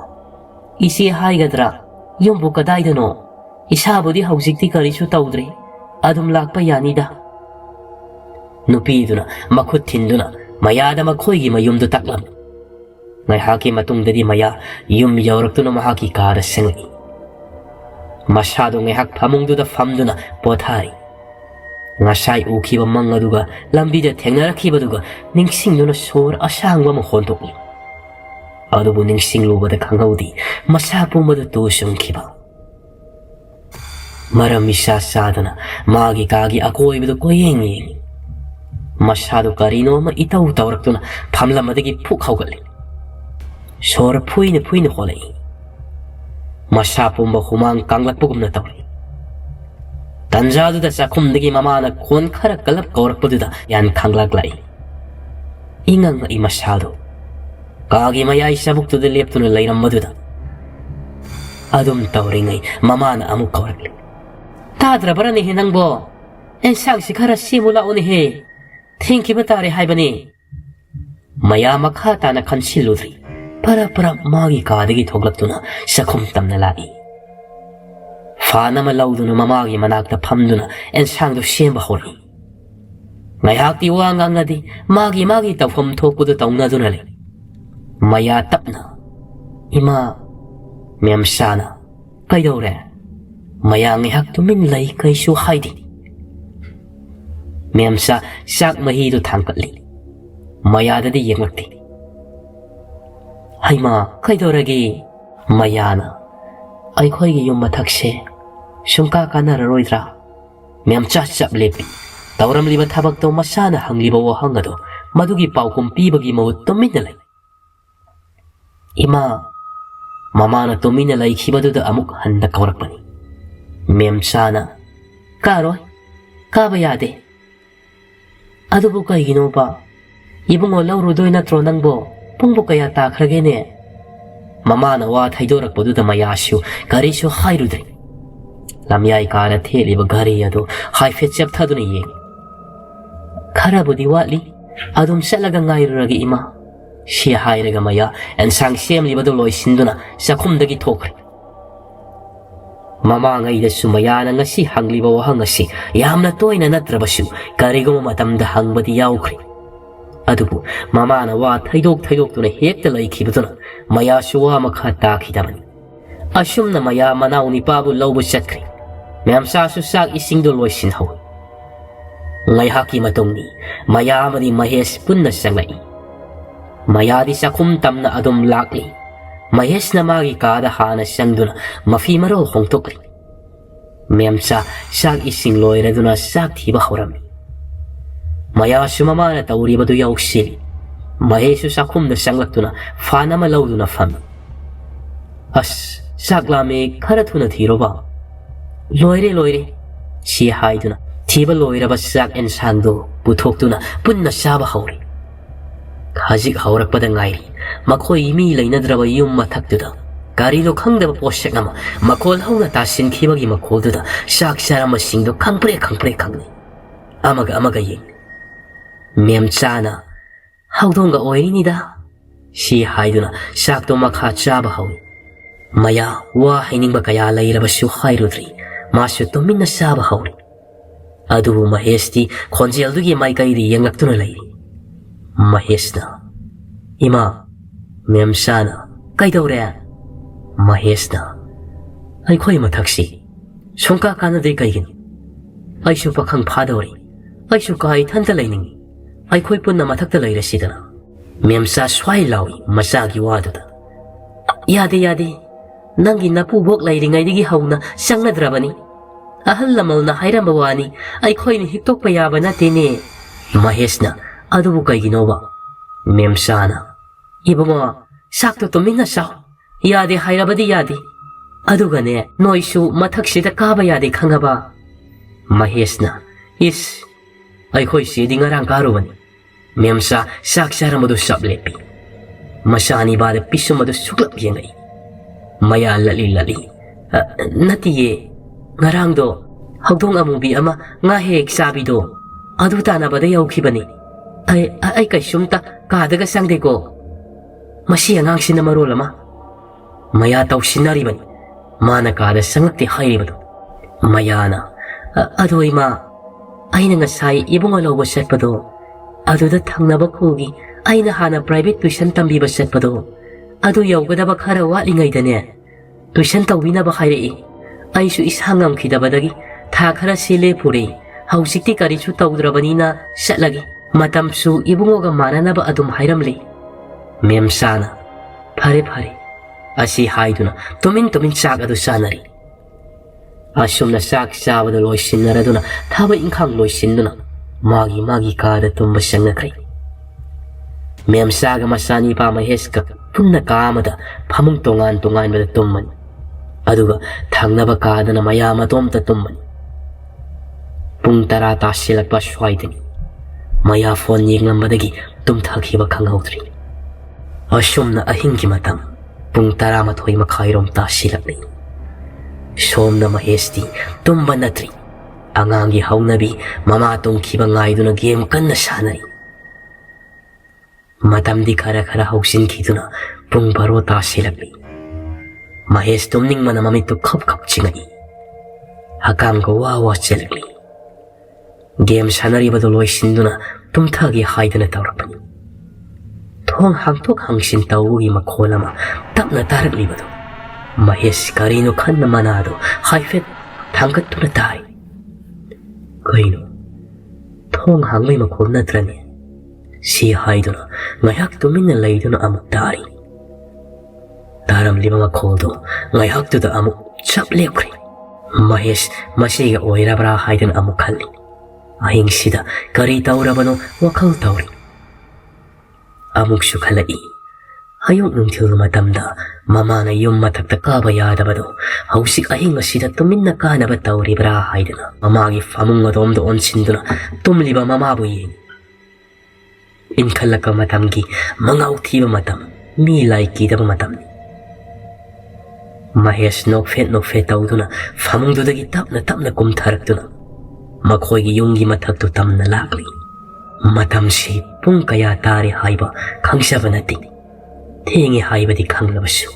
isi hay gadra, yung bukaday da no, isabo di hausik ti karisu tawdre, adum lakpa yani da. Nupido na, makutin duna, maya da magkoy gi mayum do taklam. Ngay haki matung da di maya, yung yawrak do na mahaki karas sengay. Masyado ngay hak pamung do da fam do na, potay. Ngasay ukiba mga duga, lambida tengnara kiba duga, ningsing nuna sor asangwa mo hontok ni. Ado bu ningsing luba da kangawdi, masapo mo da tusong kiba. Marami siya sadana, magi kagi ako ibado ko yengi. Masyado karino ma itaw tawrak to na, pamla madagi pukaw galing. Sor puy na holay. Masapo mo humang kanglat pugum na tawri. Tanjado da sa kumdagi mamana kon karak kalap kaurak pududa yan kanglaglay. Ingang nga imasyado. Kagi mayay sabuk to da lep to na layram maduda. Adum tawringay mamana amuk kaurak li. Tadra bara ni hinang bo. Ensang si kara simula unihe. Thinki batari hay bani. Maya makhata na kansiludri. Para magi kadagi toglak to na sa kumtam na lai. Fana malawdo na mamagi managta pamduna en sangdo siyemba hori. Ngayak tiwa nga di magi tawfam tokudo taong na dunali. Mayatap na. Ima, miyam sana, kay dore. Maya ngihak tuminlay kay suhay di. Miyam sa sak mahido tangkatli. Maya da di yengakti. Hay ma, kay dore gi, maya na. Ay ko'y yung matakse. Sungka ka nararoidra. Miyam chachap lepi. Tawram libat habag taw masana hang libawa hangado. Madugi pao kung pibagi mawut tuminalay. Ima, mama na tuminalay kibado da amuk handa kaurak pani. Miyam sana. Karoy, kabayade. Ado po kay ginoba. Ibong olaw rudoy na tronang bo. Pungbo kaya takragene. Mama na wat haydorak po da mayasyo. Karisyo hayrudri. Lamyay kara teli ba gari ado hay fetsep tado na yeng. Kara bo diwali, adum salaga ngayruragi ima. Siya hayraga maya, en sang siyem li ba do loy sinduna sa kumdagi tokri. Mama ngay da sumaya na nga si hang li ba wahang nga si, yam na toy na natrabasyo, karigo mo matamdahang ba di yaukri. Ado po, mama na wat haydok to na hekta lay kibato na, maya suwa makhataki daman. Asyum na maya manaw ni Pablo Lobo Sakri. Mayam sa susak ising doloy sinhaw. Ngay haki matong ni, maya madi mahes pun na sanglay. Maya di sa kumtam na adom lakli. Mahes na magi kada hana siyang duna, mafimaro kong tukri. Mayam sa sak ising loy na duna sak tiba hawrami. Maya sumama na tauri ba do yaw sili. Mahesu sa kum na sanglak duna, fana malaw duna fami. As, sak lami karat na tiro ba? Loire, siya hay duna. Tiba loire ba sak en sando, butok duna, pun na saba hawri. Kajik hawrak pa da ngayri, makoy imilay na draba yung matak duda. Karilo kang daba posyak ama, makolhaw na tasin kibagi makol duda, sak sara masingdo kang pre kang ni. Amaga ying. Miyam tsana, hawdong ga oiri nida. Siya hay duna, sak do makhachaba hawri. Maya, wahining ba kaya layra ba siya hayrudri. Masyo tumin na saba hawri. Adu mahesti konjel dugi may kairi yang akto na layri. Mahes na. Ima, miyam sana, kay daw rea. Mahes na. Ay ko'y mataksi. Sungka ka na di kay gini. Ay supa kang padawri. Ay suka ay tantalay ningi. Ay ko'y pun na mataktalay resida na. Miyam sa sway lawi, masagi wado da. Yadi. Nangin na pubok layri ngay digi haw na siyang nadrabani. Ahal lamal na hayram bawani ay ko'y ni hiktok payaba natin eh. Mahes na, ado mo kay ginawa. ꯃꯦꯝꯆꯥꯅ, "ꯏꯕꯨꯡꯉꯣ, ꯆꯥꯛꯇꯣ ꯇꯨꯃꯤꯟꯅ ꯆꯥꯎ. ꯌꯥꯗꯦ ꯍꯥꯏꯔꯕꯗꯤ ꯌꯥꯗꯦ. ꯑꯗꯨꯒꯅꯦ, ꯅꯣꯏꯁꯨ ꯃꯊꯛꯁꯤꯗ ꯀꯥꯕ ꯌꯥꯗꯦ ꯈꯪꯉꯕ?" ꯃꯍꯦꯁꯅ, "ꯏꯁ, ꯑꯩꯈꯣꯏ ꯆꯦꯗꯤ ꯉꯔꯥꯡ ꯀꯥꯔꯨꯕꯅꯤ." ꯃꯦꯝꯆꯥ ꯆꯥꯛ ꯆꯥꯔꯝꯕꯗꯨ ꯆꯞ ꯂꯦꯞꯄꯤ. ꯃꯆꯥꯅꯤꯕꯥꯗ ꯄꯤꯁꯨꯝ ꯑꯗꯨ ꯁꯨꯛꯂꯞ ꯌꯦꯡꯉꯛꯏ. ꯃꯌꯥ ꯂꯠꯂꯤ. "ꯅꯠꯇꯤꯌꯦ, ꯉꯔꯥꯡꯗꯣ ꯍꯧꯗꯣꯡ ꯑꯃꯨꯕꯤ ꯑꯃ ꯉꯥ ꯍꯦꯛ ꯆꯥꯕꯤꯗꯣ ꯑꯗꯨ ꯇꯥꯟꯅꯕꯗ ꯌꯧꯈꯤꯕꯅꯤ. ꯑꯩ ꯀꯩꯁꯨꯝꯇ ꯀꯥꯗꯒ ꯆꯪꯗꯦꯀꯣ." ꯃꯁꯤ ꯑꯉꯥꯡꯁꯤꯅ ꯃꯔꯣꯜ ꯑꯃ ꯃꯌꯥ ꯇꯧꯁꯤꯟꯅꯔꯤꯕꯅꯤ. ꯃꯥꯅ ꯀꯥꯗ ꯆꯪꯂꯛꯇꯦ ꯍꯥꯏꯔꯤꯕꯗꯣ. ꯃꯌꯥꯅ, "ꯑꯗꯣ ꯏꯃꯥ, ꯑꯩꯅ ꯉꯁꯥꯏ ꯏꯕꯨꯡꯉꯣ ꯂꯧꯕ ꯆꯠꯄꯗꯣ, ꯑꯗꯨꯗ ꯊꯪꯅꯕ ꯈꯨꯜꯒꯤ ꯑꯩꯅ ꯍꯥꯟꯅ ꯄ꯭ꯔꯥꯏꯚꯦꯠ ꯇꯨꯏꯁꯟ ꯇꯝꯕꯤꯕ ꯆꯠꯄꯗꯣ, ꯑꯗꯨ ꯌꯧꯒꯗꯕ ꯈꯔ ꯋꯥꯠꯂꯤꯉꯩꯗꯅꯦ ꯇꯨꯏꯁꯟ ꯇꯧꯕꯤꯅꯕ ꯍꯥꯏꯔꯛꯏ. ꯑꯩꯁꯨ ꯏꯁꯥ ꯉꯝꯈꯤꯗꯕꯗꯒꯤ ꯊꯥ ꯈꯔꯁꯤ ꯂꯦꯞꯄꯨꯔꯦ. ꯍꯧꯖꯤꯛꯇꯤ ꯀꯔꯤꯁꯨ ꯇꯧꯗ꯭ꯔꯕꯅꯤꯅ ꯆꯠꯂꯒꯦ. ꯃꯇꯝꯁꯨ ꯏꯕꯨꯡꯉꯣꯒ ꯃꯥꯟꯅꯅꯕ ꯑꯗꯨꯝ ꯍꯥꯏꯔꯝꯂꯤ." ꯃꯦꯝꯆꯥꯅ, "ꯐꯔꯦ." ꯑꯁꯤ ꯍꯥꯏꯗꯨꯅ ꯇꯨꯃꯤꯟ ꯆꯥꯛ ꯑꯗꯨ ꯆꯥꯅꯔꯤ. ꯑꯁꯨꯝꯅ ꯆꯥꯛ ꯆꯥꯕꯗ ꯂꯣꯏꯁꯤꯟꯅꯔꯗꯨꯅ ꯊꯕꯛ ꯏꯪꯈꯥꯡ ꯂꯣꯏꯁꯤꯟꯗꯨꯅ ꯃꯥꯒꯤ ꯀꯥꯗ ꯇꯨꯝꯕ ꯆꯪꯅꯈ꯭ꯔꯦ. ꯃꯦꯝꯆꯥꯒ ꯃꯆꯥꯅꯤꯄꯥ ꯃꯍꯦꯁꯀ ꯄꯨꯟꯅ ꯀꯥ ꯑꯃꯗ ꯐꯃꯨꯡ ꯇꯣꯉꯥꯟꯕꯗ ꯇꯨꯝꯃꯅꯤ. ꯑꯗꯨꯒ ꯊꯪꯅꯕ ꯀꯥꯗꯅ ꯃꯌꯥ ꯃꯇꯣꯝꯇ ꯇꯨꯝꯃꯅꯤ. ꯄꯨꯡ 10 ꯇꯥꯁꯤꯜꯂꯛꯄ ꯁ꯭ꯋꯥꯏꯗꯅꯤ ꯃꯌꯥ ꯐꯣꯟ ꯌꯦꯡꯂꯝꯕꯗꯒꯤ ꯇꯨꯝꯊꯈꯤꯕ ꯈꯪꯍꯧꯗ꯭ꯔꯤ. ꯑꯁꯨꯝꯅ ꯑꯍꯤꯡꯒꯤ ꯃꯇꯝ ꯄꯨꯡ 11:30 ꯇꯥꯁꯤꯜꯂꯛꯂꯤ. ꯁꯣꯝꯅ ꯃꯍꯦꯁꯇꯤ ꯇꯨꯝꯕ ꯅꯠꯇ꯭ꯔꯤ. ꯑꯉꯥꯡꯒꯤ ꯍꯧꯅꯕꯤ ꯃꯃꯥ ꯇꯨꯝꯈꯤꯕ ꯉꯥꯏꯗꯨꯅ ꯒꯦꯝ ꯀꯟꯅ ꯁꯥꯟꯅꯔꯤ. ꯃꯇꯝꯗꯤ ꯈꯔ ꯍꯧꯖꯤꯟꯈꯤꯗꯨꯅ ꯄꯨꯡ 12 ꯇꯥꯁꯤꯜꯂꯛꯂꯤ. ꯃꯍꯦꯁ ꯇꯨꯝꯅꯤꯡꯕꯅ ꯃꯃꯤꯠꯇꯨ ꯈꯞ ꯆꯤꯡꯉꯛꯏ. ꯍꯀꯥꯝꯒ ꯋꯥ ꯆꯦꯜꯂꯛꯂꯤ. ꯒꯦꯝ ꯁꯥꯟꯅꯔꯤꯕꯗꯨ ꯂꯣꯏꯁꯤꯟꯗꯨꯅ ꯇꯨꯝꯊꯒꯦ ꯍꯥꯏꯗꯅ ꯇꯧꯔꯛꯄꯅꯤ. ꯊꯣꯡ ꯍꯥꯡꯇꯣꯛ ꯍꯥꯡꯖꯤꯟ ꯇꯧꯕꯒꯤ ꯃꯈꯣꯜ ꯑꯃ ꯇꯞꯅ ꯇꯥꯔꯛꯂꯤꯕꯗꯨ ꯃꯍꯦꯁ ꯀꯔꯤꯅꯣ ꯈꯟꯅ ꯃꯅꯥꯗꯨ ꯍꯥꯏꯐꯦꯠ ꯊꯥꯡꯒꯠꯇꯨꯅ ꯇꯥꯏ. "ꯀꯩꯅꯣ, ꯊꯣꯡ ꯍꯥꯡꯕꯩ ꯃꯈꯣꯜ ꯅꯠꯇ꯭ꯔꯅꯦ?" ꯁꯤ ꯍꯥꯏꯗꯨꯅ ꯉꯥꯏꯍꯥꯛ ꯇꯨꯃꯤꯟꯅ ꯂꯩꯗꯨꯅ ꯑꯃꯨꯛ ꯇꯥꯔꯤ. ꯇꯥꯔꯝꯂꯤꯕ ꯃꯈꯣꯜꯗꯨ ꯉꯥꯏꯍꯥꯛꯇꯨꯗ ꯑꯃꯨꯛ ꯆꯞ ꯂꯦꯞꯈ꯭ꯔꯦ. ꯃꯍꯦꯁ ꯃꯁꯤꯒ ꯑꯣꯏꯔꯕ꯭ꯔꯥ ꯍꯥꯏꯗꯨꯅ ꯑꯃꯨꯛ ꯈꯜꯂꯤ. ꯑꯍꯤꯡꯁꯤꯗ ꯀꯔꯤ ꯇꯧꯔꯕꯅꯣ ꯋꯥꯈꯜ ꯇꯧꯔꯤ. ꯑꯃꯨꯛꯁꯨ ꯈꯜꯂꯛꯏ. ꯑꯌꯨꯛ ꯅꯨꯡꯊꯤꯜ ꯃꯇꯝꯗ ꯃꯃꯥꯅ ꯌꯨꯝ ꯃꯊꯛꯇ ꯀꯥꯕ ꯌꯥꯗꯕꯗꯣ ꯍꯧꯖꯤꯛ ꯑꯍꯤꯡ ꯑꯁꯤꯗ ꯇꯨꯃꯤꯟꯅ ꯀꯥꯅꯕ ꯇꯧꯔꯤꯕ꯭ꯔꯥ ꯍꯥꯏꯗꯨꯅ ꯃꯃꯥꯒꯤ ꯐꯃꯨꯡ ꯑꯗꯣꯝꯗ ꯑꯣꯟꯁꯤꯟꯗꯨꯅ ꯇꯨꯝꯂꯤꯕ ꯃꯃꯥꯕꯨ ꯌꯦꯡꯉꯤ. ꯏꯟꯈꯠꯂꯛꯄ ꯃꯇꯝꯒꯤ ꯃꯉꯥꯎ ꯊꯤꯕ ꯃꯇꯝ, ꯃꯤ ꯂꯥꯏ ꯀꯤꯗꯕ ꯃꯇꯝꯅꯤ. ꯃꯍꯦꯁ ꯅꯣꯛꯐꯦꯠ ꯇꯧꯗꯨꯅ ꯐꯃꯨꯡꯗꯨꯗꯒꯤ ꯇꯞꯅ ꯀꯨꯝꯊꯔꯛꯇꯨꯅ ꯃꯈꯣꯏꯒꯤ ꯌꯨꯝꯒꯤ ꯃꯊꯛꯇꯨ ꯇꯝꯅ ꯂꯥꯛꯂꯤ. ꯃꯇꯝꯁꯤ ꯄꯨꯡ ꯀꯌా ꯇꯥꯔꯦ ꯍꯥꯏꯕ ꯈꯪꯖꯕ ꯅꯠꯇꯦ. ꯊꯦꯡꯉꯦ ꯍꯥꯏꯕꯗꯤ ꯈꯪꯂꯕꯁꯨ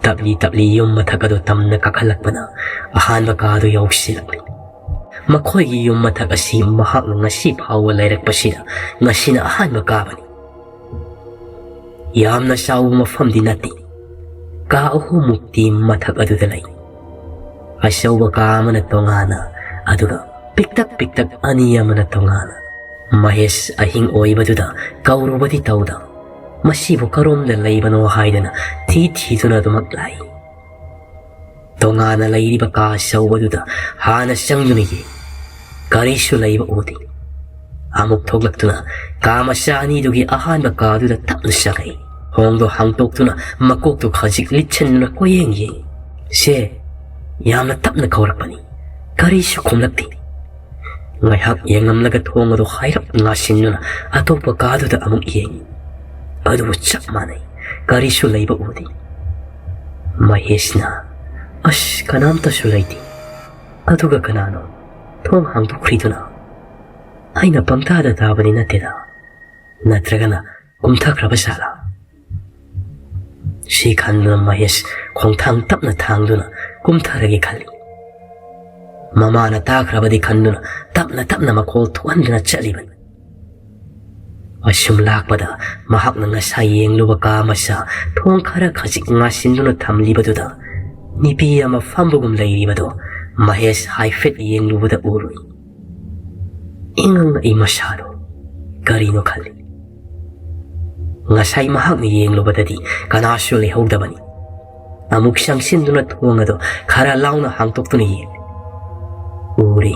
ꯇꯞꯂꯤ ꯌꯨꯝ ꯃꯊꯛ ꯑꯗꯨ ꯇꯝꯅ ꯀꯥꯈꯠꯂꯛꯄꯅ ꯑꯍꯥꯟꯕ ꯀꯥꯗꯨ ꯌꯧꯁꯤꯜꯂꯛꯂꯤ. ꯃꯈꯣꯏꯒꯤ ꯌꯨꯝ ꯃꯊꯛ ꯑꯁꯤ ꯃꯍꯥꯛꯅ ꯉꯁꯤ ꯐꯥꯎꯕ ꯂꯩꯔꯛꯄꯁꯤꯗ ꯉꯁꯤꯅ ꯑꯍꯥꯟꯕ ꯀꯥꯕꯅꯤ. ꯌꯥꯝꯅ ꯆꯥꯎꯕ ꯃꯐꯝꯗꯤ ꯅꯠꯇꯦ. ꯀꯥ 3 ꯃꯊꯛ ꯑꯗꯨꯗ ꯂꯩ. ꯑꯆꯧꯕ ꯀꯥ ꯑꯃꯅ ꯇꯣꯉꯥꯟꯅ, ꯑꯗꯨꯒ ꯄꯤꯛꯇꯛ 2 ꯑꯃꯅ ꯇꯣꯉꯥꯟꯅ. ꯃꯍꯦꯁ ꯑꯍꯤꯡ ꯑꯣꯏꯕꯗꯨꯗ ꯀꯧꯔꯨꯕꯗꯤ ꯇꯧꯗ. ꯃꯁꯤꯕꯨ ꯀꯔꯣꯝꯗ ꯂꯩꯕꯅꯣ ꯍꯥꯏꯗꯅ ꯊꯤꯗꯨꯅ ꯑꯗꯨꯃꯛ ꯂꯥꯛꯏ. ꯇꯣꯉꯥꯟꯅ ꯂꯩꯔꯤꯕ ꯀꯥ ꯑꯆꯧꯕꯗꯨꯗ ꯍꯥꯟꯅ ꯆꯪꯗꯨꯅ ꯌꯦꯡ. ꯀꯔꯤꯁꯨ ꯂꯩꯕ ꯎꯗꯦ. ꯑꯃꯨꯛ ꯊꯣꯛꯂꯛꯇꯨꯅ ꯀꯥ ꯃꯆꯥ ꯑꯅꯤꯗꯨꯒꯤ ꯑꯍꯥꯟꯕ ꯀꯥꯗꯨꯗ ꯇꯞꯅ ꯆꯪꯉꯛꯏ. ꯊꯣꯡꯗꯣ ꯍꯥꯡꯇꯣꯛꯇꯨꯅ ꯃꯀꯣꯛꯇꯨ ꯈꯖꯤꯛ ꯂꯤꯠꯁꯤꯟꯗꯨꯅ ꯀꯣꯏꯌꯦꯡ ꯌꯦꯡꯉꯤ. "ꯁꯦ," ꯌꯥꯝꯅ ꯇꯞꯅ ꯀꯧꯔꯛꯄꯅꯤ. ꯀꯔꯤꯁꯨ ꯈꯨꯝꯂꯛꯇꯦ. ꯉꯥꯏꯍꯥꯛ ꯌꯦꯡꯂꯝꯂꯒ ꯊꯣꯡ ꯑꯗꯨ ꯍꯥꯏꯔꯞ ꯉꯥꯁꯤꯟꯗꯨꯅ ꯑꯇꯣꯞꯄ ꯀꯥꯗꯨꯗ ꯑꯃꯨꯛ ꯌꯦꯡꯉꯤ. ꯑꯗꯨꯕꯨ ꯆꯞ ꯃꯥꯟꯅꯩ. ꯀꯔꯤꯁꯨ ꯂꯩꯕ ꯎꯗꯦ. ꯃꯍꯦꯁꯅ, "ꯑꯁ, ꯀꯅꯥꯝꯇꯁꯨ ꯂꯩꯇꯦ. ꯑꯗꯨꯒ ꯀꯅꯥꯅꯣ ꯊꯣꯡ ꯍꯥꯡꯗꯣꯛꯈ꯭ꯔꯤꯗꯨꯅ? ꯑꯩꯅ ꯄꯪꯇꯥꯗ ꯇꯥꯕꯗꯤ ꯅꯠꯇꯦꯗ. ꯅꯠꯇ꯭ꯔꯒꯅ ꯀꯨꯝꯊꯈ꯭ꯔꯕ ꯖꯥꯠꯂꯥ?" ꯁꯤ ꯈꯟꯗꯨꯅ ꯃꯍꯦꯁ ꯈꯣꯡꯊꯥꯡ ꯇꯞꯅ ꯊꯥꯡꯗꯨꯅ ꯀꯨꯝꯊꯔꯒꯦ ꯈꯜꯂꯤ. ꯃꯃꯥꯅ ꯇꯥꯈ꯭ꯔꯕꯗꯤ ꯈꯟꯗꯨꯅ ꯇꯞꯅ ꯃꯈꯣꯜ ꯊꯣꯛꯍꯟꯗꯨꯅ ꯆꯠꯂꯤꯕꯅꯤ. ꯑꯁꯨꯝ ꯂꯥꯛꯄꯗ ꯃꯍꯥꯛꯅ ꯉꯁꯥꯏ ꯌꯦꯡꯂꯨꯕ ꯀꯥ ꯃꯆꯥ ꯊꯣꯡ ꯈꯔ ꯈꯖꯤꯛ ꯉꯥꯁꯤꯟꯗꯨꯅ ꯊꯝꯂꯤꯕꯗꯨꯗ ꯅꯨꯄꯤ ꯑꯃ ꯐꯝꯕꯒꯨꯝ ꯂꯩꯔꯤꯕꯗꯣ ꯃꯍꯦꯁ ꯍꯥꯏꯐꯦꯠ ꯌꯦꯡꯂꯨꯕꯗ ꯎꯔꯨꯏ. ꯏꯉꯛꯉꯛꯏ ꯃꯁꯥꯗꯣ. ꯀꯔꯤꯅꯣ ꯈꯜꯂꯤ. ꯉꯁꯥꯏ ꯃꯍꯥꯛꯅ ꯌꯦꯡꯂꯨꯕꯗꯗꯤ ꯀꯅꯥꯁꯨ ꯂꯩꯍꯧꯗꯕꯅꯤ. ꯑꯃꯨꯛ ꯆꯪꯁꯤꯟꯗꯨꯅ ꯊꯣꯡ ꯑꯗꯨ ꯈꯔ ꯂꯥꯎꯅ ꯍꯥꯡꯇꯣꯛꯇꯨꯅ ꯌꯦꯡꯂꯤ. ꯎꯔꯤ